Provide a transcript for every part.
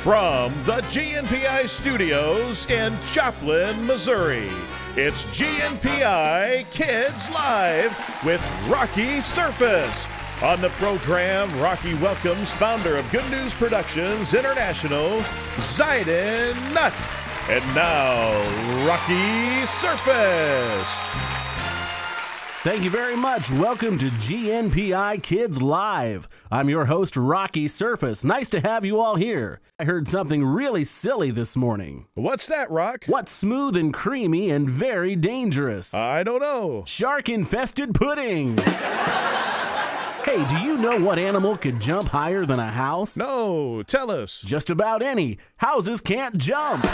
From the GNPI studios in Joplin, Missouri, it's GNPI Kids Live with Rocky Surface. On the program, Rocky welcomes founder of Good News Productions International, Ziden Nutt. And now, Rocky Surface. Thank you very much. Welcome to GNPI Kids Live. I'm your host, Rocky Surface. Nice to have you all here. I heard something really silly this morning. What's that, Rock? What's smooth and creamy and very dangerous? I don't know. Shark-infested pudding. Hey, do you know what animal could jump higher than a house? No, tell us. Just about any. Houses can't jump.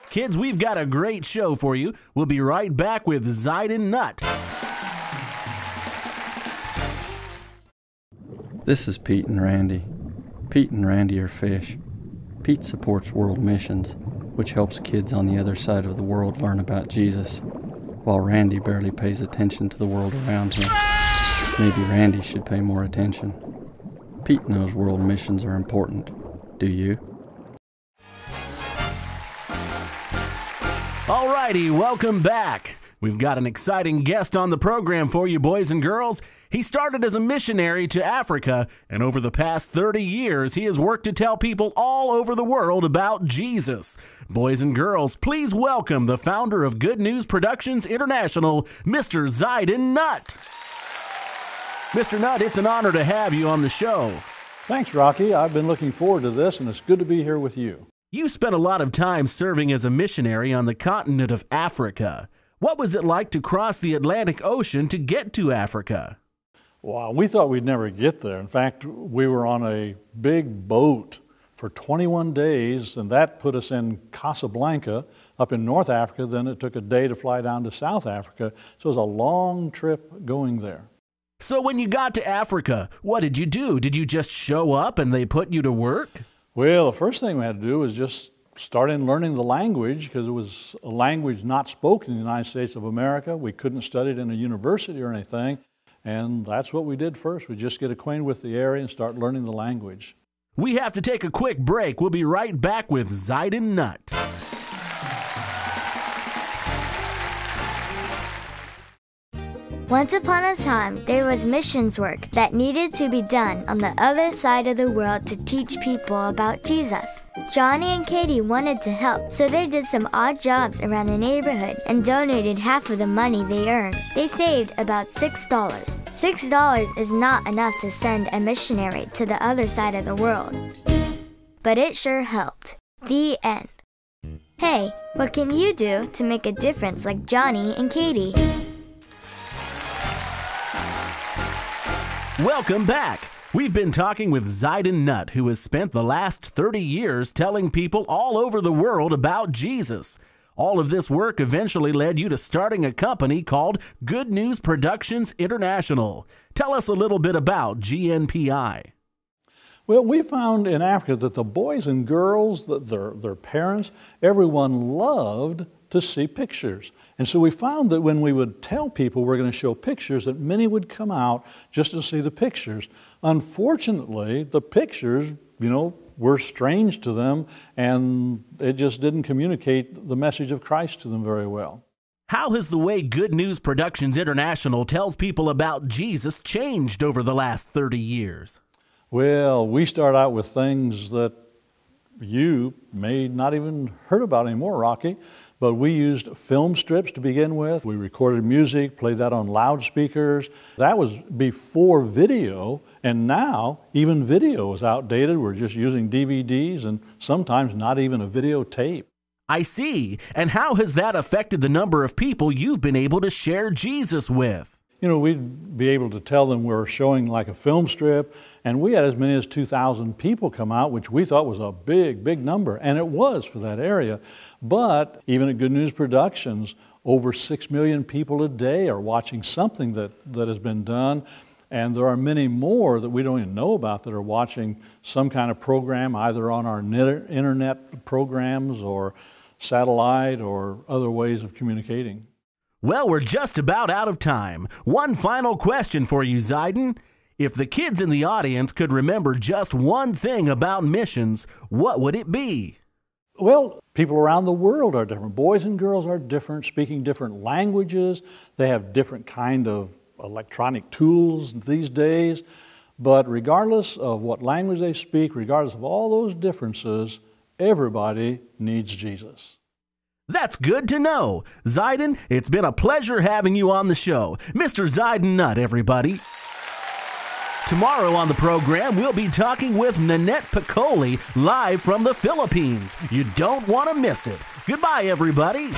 Kids, we've got a great show for you. We'll be right back with Ziden Nutt. This is Pete and Randy. Pete and Randy are fish. Pete supports World Missions, which helps kids on the other side of the world learn about Jesus, while Randy barely pays attention to the world around him. Maybe Randy should pay more attention. Pete knows World Missions are important. Do you? Alrighty, welcome back. We've got an exciting guest on the program for you, boys and girls. He started as a missionary to Africa, and over the past 30 years, he has worked to tell people all over the world about Jesus. Boys and girls, please welcome the founder of Good News Productions International, Mr. Ziden Nutt. Mr. Nutt, it's an honor to have you on the show. Thanks, Rocky. I've been looking forward to this, and it's good to be here with you. You spent a lot of time serving as a missionary on the continent of Africa. What was it like to cross the Atlantic Ocean to get to Africa? Wow, we thought we'd never get there. In fact, we were on a big boat for 21 days, and that put us in Casablanca up in North Africa. Then it took a day to fly down to South Africa. So it was a long trip going there. So when you got to Africa, what did you do? Did you just show up and they put you to work? Well, the first thing we had to do was just start in learning the language, because it was a language not spoken in the United States of America. We couldn't study it in a university or anything, and that's what we did first. We just get acquainted with the area and start learning the language. We have to take a quick break. We'll be right back with Ziden Nutt. Once upon a time, there was missions work that needed to be done on the other side of the world to teach people about Jesus. Johnnie and Katie wanted to help, so they did some odd jobs around the neighborhood and donated half of the money they earned. They saved about $6. $6 is not enough to send a missionary to the other side of the world, but it sure helped. The end. Hey, what can you do to make a difference like Johnnie and Katie? Welcome back. We've been talking with Ziden Nutt, who has spent the last 30 years telling people all over the world about Jesus. All of this work eventually led you to starting a company called Good News Productions International. Tell us a little bit about GNPI. Well, we found in Africa that the boys and girls, their parents, everyone loved to see pictures. And so we found that when we would tell people we're going to show pictures, that many would come out just to see the pictures. Unfortunately, the pictures, were strange to them, and it just didn't communicate the message of Christ to them very well. How has the way Good News Productions International tells people about Jesus changed over the last 30 years? Well, we start out with things that you may not even heard about anymore, Rocky. But we used film strips to begin with. We recorded music, played that on loudspeakers. That was before video, and now even video is outdated. We're just using DVDs and sometimes not even a videotape. I see. And how has that affected the number of people you've been able to share Jesus with? We'd be able to tell them we're showing like a film strip, and we had as many as 2,000 people come out, which we thought was a big, big number, and it was for that area. But even at Good News Productions, over 6 million people a day are watching something that has been done, and there are many more that we don't even know about that are watching some kind of program, either on our internet programs or satellite or other ways of communicating. Well, we're just about out of time. One final question for you, Ziden. If the kids in the audience could remember just one thing about missions, what would it be? Well, people around the world are different. Boys and girls are different, speaking different languages. They have different kind of electronic tools these days. But regardless of what language they speak, regardless of all those differences, everybody needs Jesus. That's good to know. Ziden, it's been a pleasure having you on the show. Mr. Ziden Nutt, everybody. Tomorrow on the program, we'll be talking with Nanette Piccoli live from the Philippines. You don't want to miss it. Goodbye, everybody.